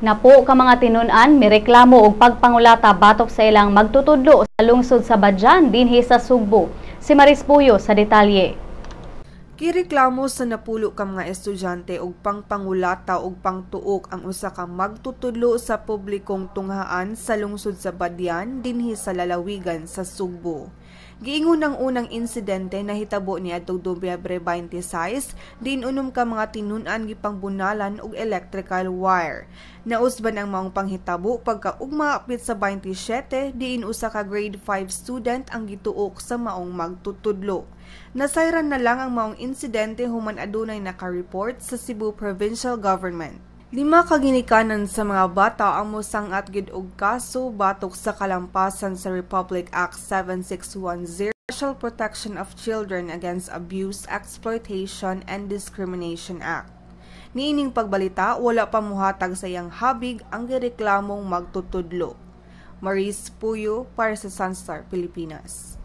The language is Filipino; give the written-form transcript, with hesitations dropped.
Napo ka mga tinun-an mireklamo og pagpangulata batok sa ilang magtutudlo sa lungsod sa Badyan dinhi sa Sugbo. Si Maris Puyo sa detalye. Gireklamo sa napulo ka mga estudyante og pangpangulata og pangtuok ang usa ka magtutudlo sa publikong tunghaan sa lungsod sa Badyan dinhi sa lalawigan sa Sugbo. Giingon ang unang insidente na hitabo niadtong Nobyembre 26 din unom ka mga tinun-an gipangbunalan og electrical wire. Nausban ang maong panghitabo pagkaugma apit sa 27 diin usa ka grade 5 student ang gituok sa maong magtutudlo. Nasayran na lang ang maong insidente human adunay naka-report sa Cebu Provincial Government. 5 ka ginikanan sa mga bata ang mosangat gid og kaso batok sa kalampasan sa Republic Act 7610, Special Protection of Children Against Abuse, Exploitation, and Discrimination Act. Niining pagbalita, wala pa muhatag sa iyang habig ang gireklamong magtutudlo. Maris Puyo para sa Sunstar, Pilipinas.